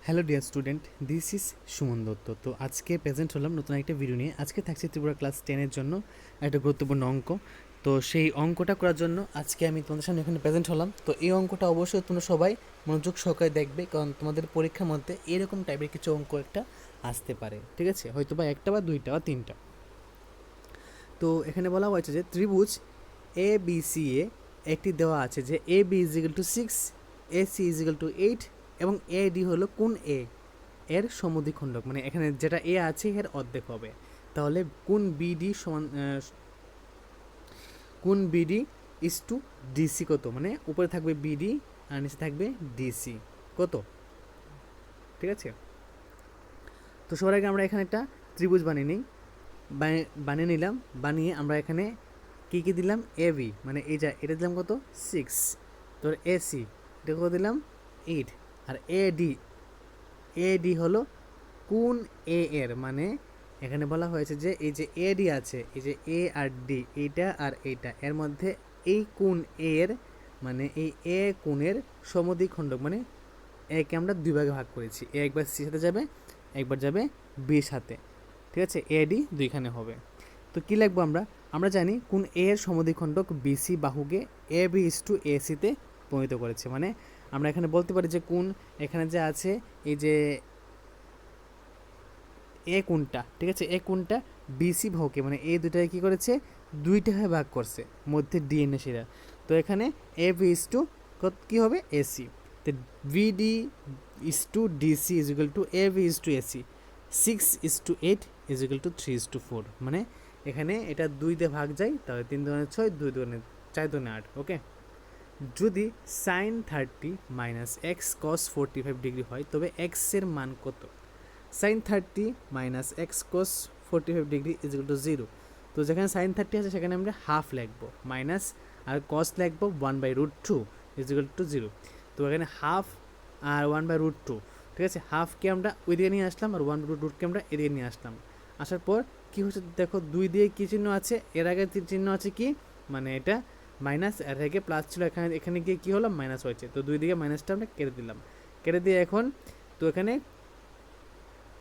Hello dear student, this is Suman Dutta. তো আজকে present হলাম নতুন একটা ভিডিও নিয়ে। আজকে থাকছে ত্রিপুরা ক্লাস 10-এর জন্য একটা গুরুত্বপূর্ণ অঙ্ক। তো সেই অঙ্কটা করার জন্য আজকে আমি তোমাদের সামনে এখানে প্রেজেন্ট হলাম। তো এই অঙ্কটা অবশ্যই তোমরা সবাই মনোযোগ সহকারে দেখবে, কারণ তোমাদের পরীক্ষার মধ্যে এরকম টাইপের কিছু অঙ্ক একটা আসতে পারে, ঠিক আছে? হয়তো বা একটা বা দুইটা বা তিনটা। তো এখানে বলা হয়েছে যে ত্রিভুজ এ বি সি এ একটি দেওয়া আছে যে A B equal to 6, A C equal to 8 এবং এ ডি হলো কোন এ এর সমদ্বিখণ্ডক, মানে এখানে যেটা এ আছে এর অর্ধেক হবে। তাহলে কোন বিডি সমান কোন বিডি ইস টু ডিসি কত, মানে উপরে থাকবে বিডি আর নিচে থাকবে ডিসি কত, ঠিক আছে? তো সবার আগে আমরা এখানে একটা ত্রিভুজ বানিয়ে নিই। বানিয়ে নিলাম। বানিয়ে আমরা এখানে কী কী দিলাম, এ বি মানে এই যা এটা দিলাম কত 6, তোর এ সি এটা কত দিলাম 8, আর এ ডি হলো কোন এ এর, মানে এখানে বলা হয়েছে যে এই যে এ ডি আছে, এই যে এ আর ডি এইটা আর এইটা এর মধ্যে এই কোন এর, মানে এই এ কোণের সমদ্বিখণ্ডক, মানে একে আমরা দুই ভাগে ভাগ করেছি। এ একবার সির সাথে যাবে, একবার যাবে বির সাথে, ঠিক আছে? এ ডি দুইখানে হবে। তো কী লিখবো আমরা? আমরা জানি কোন এ এর সমদ্বিখণ্ডক বিসি বাহুকে A B is to A সিতে প্রণীত করেছে, মানে আমরা এখানে বলতে পারি যে কোন এখানে যে আছে এই যে এ কোনটা, ঠিক আছে? এ কোনটা বিসি বাহুকে, মানে এই দুটাকে কী করেছে, দুইটা হয়ে ভাগ করছে, মধ্যে ডিএনএ সেরা। তো এখানে এ বি ইস টু কী হবে এসি। তো BD is to DC is equal to A B is to AC, 6:8 is equal to 3:4, মানে এখানে এটা 2 দিয়ে ভাগ যায়, তাহলে 3 দুগুণে 6, 2 দুগুণে 4 দুগুণে 8, ওকে? যদি sine 30 minus x cos 45 degree হয় তবে এক্স এর মান কত? Sine 30 minus x cos 45 degree is equal to 0। তো যেখানে সাইন 30 আছে সেখানে আমরা হাফ লিখবো, মাইনাস আর কস লিখবো 1/√2 ইজ ইকুয়াল টু 0। তো এখানে হাফ আর 1/√2, ঠিক আছে? হাফকে আমরা ওই দিকে নিয়ে আসলাম আর 1/√2কে আমরা এদিকে নিয়ে আসলাম। আসার পর কী হচ্ছে দেখো, 2 দিয়ে কী চিহ্ন আছে, এর আগে চিহ্ন আছে কি, মানে এটা মাইনাস, এর আগে প্লাস ছিল, এখানে গিয়ে কী হলো মাইনাস হয়েছে। তো 2 দিকে মাইনাসটা আমরা কেটে দিলাম, কেটে দিয়ে এখন তো এখানে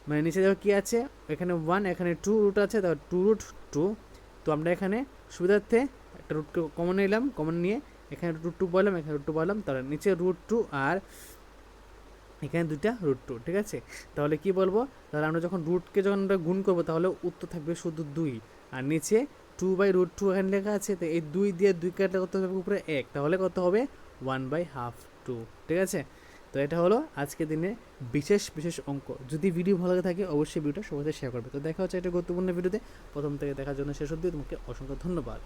মানে নিচে দেখো কী আছে, এখানে 1, এখানে 2 রুট আছে, তারপর 2√2। তো আমরা এখানে সুবিধার্থে একটা রুটকে কমন নিলাম, কমন নিয়ে এখানে √2 বললাম, এখানে √2 বললাম, তাহলে নিচে √2 আর এখানে দুইটা √2, ঠিক আছে? তাহলে কি বলবো, তাহলে আমরা যখন রুটকে যখন আমরা গুণ করবো তাহলে উত্তর থাকবে শুধু 2, আর নিচে 2/√2 এখানে লেখা আছে। তো এই 2 দিয়ে 2 কাটলে কত হবে, উপরে 1, তাহলে কত হবে 1/2, ঠিক আছে? তো এটা হলো আজকের দিনে বিশেষ অঙ্ক। যদি ভিডিও ভালো লাগে থাকে অবশ্যই ভিডিওটা সবার সাথে শেয়ার করবে। তো দেখা হচ্ছে একটা গুরুত্বপূর্ণ ভিডিওতে। প্রথম থেকে দেখার জন্য শেষ অবধি তোমাকে অসংখ্য ধন্যবাদ।